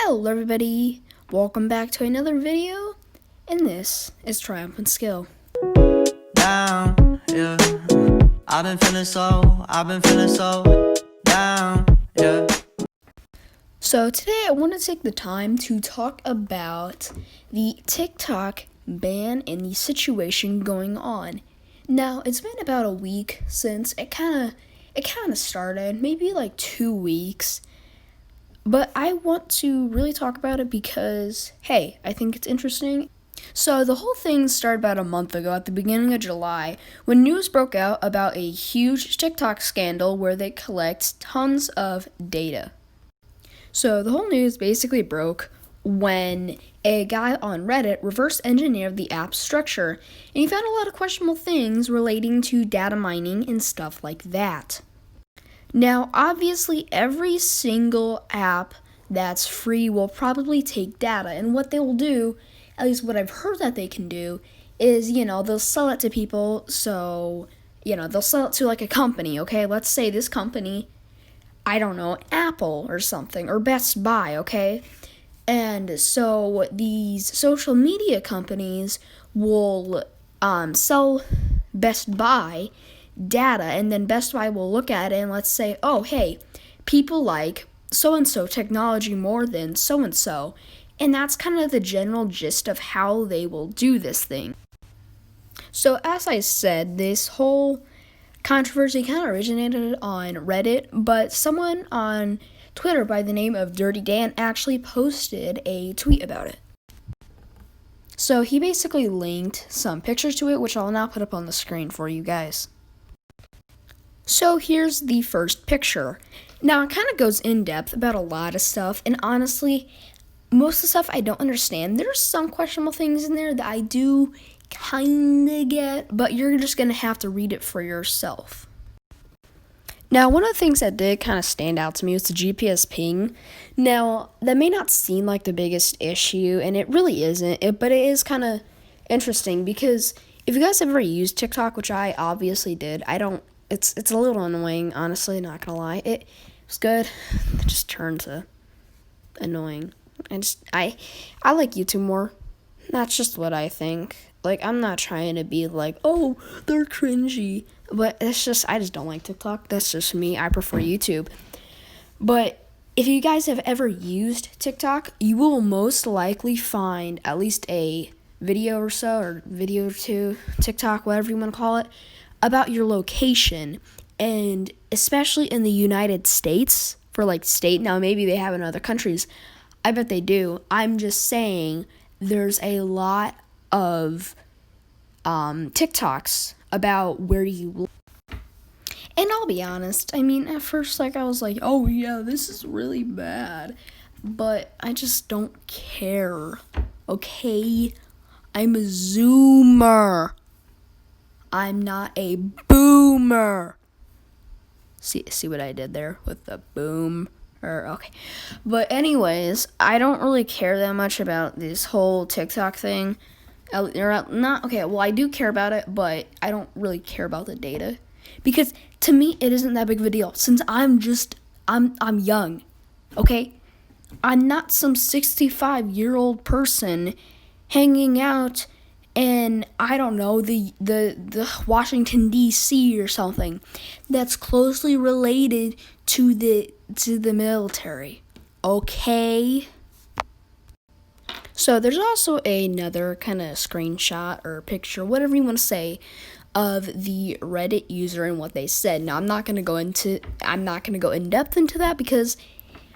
Hello everybody, welcome back to another video, and this is Triumphant Skill. Down, yeah. I've been feeling so down, yeah. So today I want to take the time to talk about the TikTok ban and the situation going on. Now, it's been about a week since it kind of started, maybe like 2 weeks. But I want to really talk about it because, hey, I think it's interesting. So the whole thing started about a month ago at the beginning of July when news broke out about a huge TikTok scandal where they collect tons of data. So the whole news basically broke when a guy on Reddit reverse engineered the app's structure, and he found a lot of questionable things relating to data mining and stuff like that. Now, obviously, every single app that's free will probably take data, and what they will do, at least what I've heard that they can do, is, they'll sell it to people, so, they'll sell it to like a company, okay? Let's say this company, I don't know, Apple or something, or Best Buy, okay? And so these social media companies will sell Best Buy data, and then Best Buy will look at it and let's say, oh, hey, people like so-and-so technology more than so-and-so. And that's kind of the general gist of how they will do this thing. So as I said, this whole controversy kind of originated on Reddit, but someone on Twitter by the name of Dirty Dan actually posted a tweet about it. So he basically linked some pictures to it, which I'll now put up on the screen for you guys. So here's the first picture. Now it kind of goes in depth about a lot of stuff, and honestly, most of the stuff I don't understand. There's some questionable things in there that I do kind of get, but you're just going to have to read it for yourself. Now, one of the things that did kind of stand out to me was the GPS ping. Now, that may not seem like the biggest issue, and it really isn't, but it is kind of interesting because if you guys ever used TikTok, which I obviously did, it's a little annoying, honestly, not gonna lie. It was good. It just turned to annoying. I like YouTube more. That's just what I think. Like, I'm not trying to be like, oh, they're cringy. But I just don't like TikTok. That's just me. I prefer YouTube. But if you guys have ever used TikTok, you will most likely find at least a video or so, or video or two, TikTok, whatever you want to call it, about your location. And especially in the United States, for like state, now maybe they have in other countries, I bet they do. I'm just saying there's a lot of TikToks about where you live. And I'll be honest, I mean, at first, I was like, oh yeah, this is really bad. But I just don't care, okay? I'm a Zoomer. I'm not a boomer. See what I did there with the boom? Okay. But anyways, I don't really care that much about this whole TikTok thing. I do care about it, but I don't really care about the data. Because to me, it isn't that big of a deal. Since I'm young, okay? I'm not some 65-year-old person hanging out in, I don't know, the Washington, D.C. or something that's closely related to the military, okay? So there's also another kind of screenshot or picture, whatever you want to say, of the Reddit user and what they said. Now I'm not going to go in depth into that because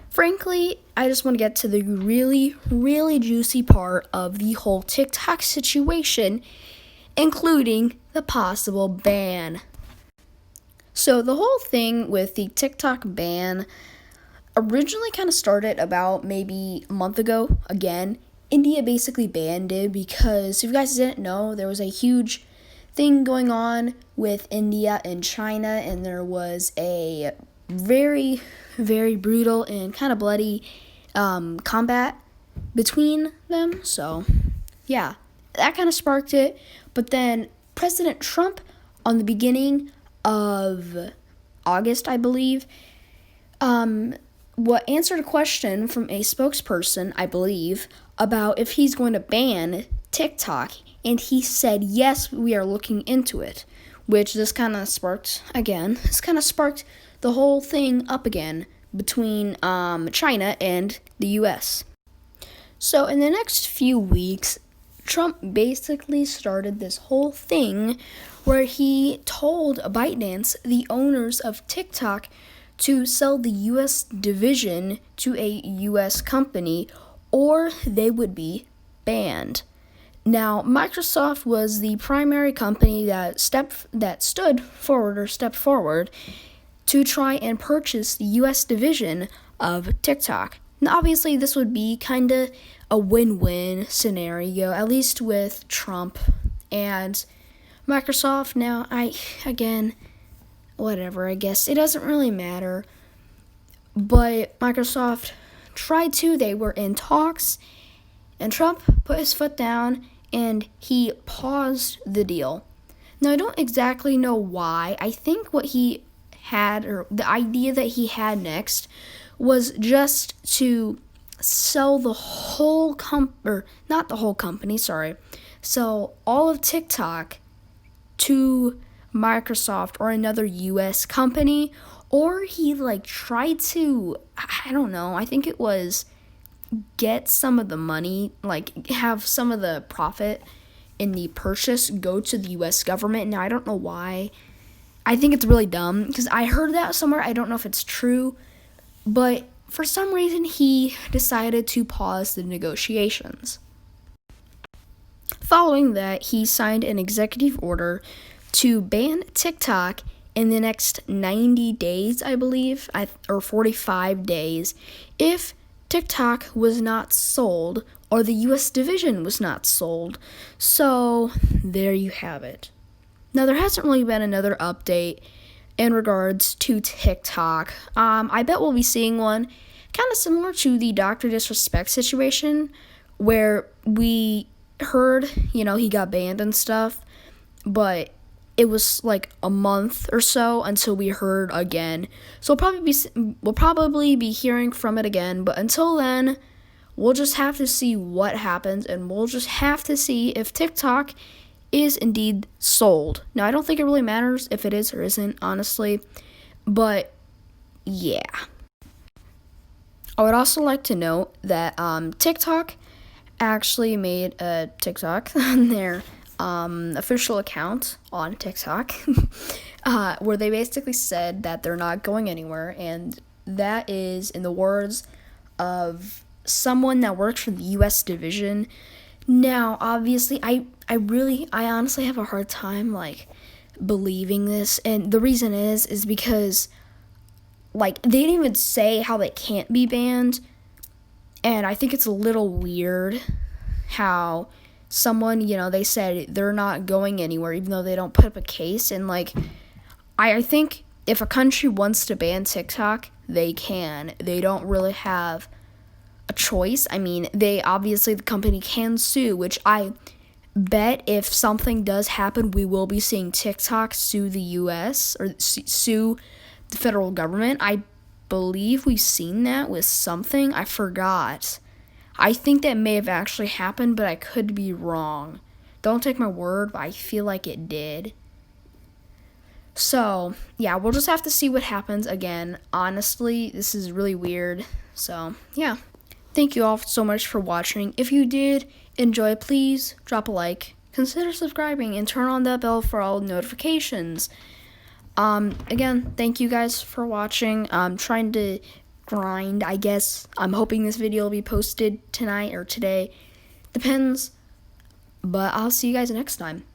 frankly, I just want to get to the really, really juicy part of the whole TikTok situation, including the possible ban. So the whole thing with the TikTok ban originally kind of started about maybe a month ago. Again, India basically banned it because, if you guys didn't know, there was a huge thing going on with India and China, and there was a very, very brutal and kind of bloody combat between them. So, yeah, that kind of sparked it. But then President Trump, on the beginning of August, I believe, what answered a question from a spokesperson, I believe, about if he's going to ban TikTok, and he said, yes, we are looking into it, which this kind of sparked the whole thing up again between China and the U.S. So in the next few weeks, Trump basically started this whole thing where he told ByteDance, the owners of TikTok, to sell the U.S. division to a U.S. company, or they would be banned. Now, Microsoft was the primary company that stepped forward to try and purchase the U.S. division of TikTok. Now, obviously, this would be kind of a win-win scenario, at least with Trump and Microsoft. Now, whatever, I guess. It doesn't really matter. But Microsoft tried to. They were in talks. And Trump put his foot down and he paused the deal. Now, I don't exactly know why. I think what he had, or the idea that he had next, was just to sell the whole not the whole company, sell all of TikTok to Microsoft or another US company, or he tried to, I don't know, I think it was get some of the money, have some of the profit in the purchase go to the US government. Now, I don't know why. I think it's really dumb because I heard that somewhere. I don't know if it's true, but for some reason he decided to pause the negotiations. Following that, he signed an executive order to ban TikTok in the next 90 days, I believe, or 45 days, if TikTok was not sold or the U.S. division was not sold. So there you have it. Now, there hasn't really been another update in regards to TikTok. I bet we'll be seeing one kind of similar to the Dr. Disrespect situation, where we heard, he got banned and stuff, but it was a month or so until we heard again. So we'll probably be hearing from it again, but until then, we'll just have to see what happens, and we'll just have to see if TikTok is indeed sold. Now, I don't think it really matters if it is or isn't, honestly, but yeah. I would also like to note that TikTok actually made a TikTok on their official account on TikTok where they basically said that they're not going anywhere, and that is in the words of someone that works for the U.S. division. Now, obviously, I honestly have a hard time believing this, and the reason is because they didn't even say how they can't be banned, and I think it's a little weird how someone, they said they're not going anywhere even though they don't put up a case, and I think if a country wants to ban TikTok, they can. They don't really have a choice. I mean, the company can sue, which I bet if something does happen, we will be seeing TikTok sue the U.S. or sue the federal government. I believe we've seen that with something. I forgot. I think that may have actually happened, but I could be wrong. Don't take my word, but I feel like it did. So, yeah, we'll just have to see what happens again. Honestly, this is really weird. So, yeah. Thank you all so much for watching. If you did enjoy, please drop a like, consider subscribing, and turn on that bell for all notifications. Again, thank you guys for watching. I'm trying to grind, I guess. I'm hoping this video will be posted tonight or today. Depends. But I'll see you guys next time.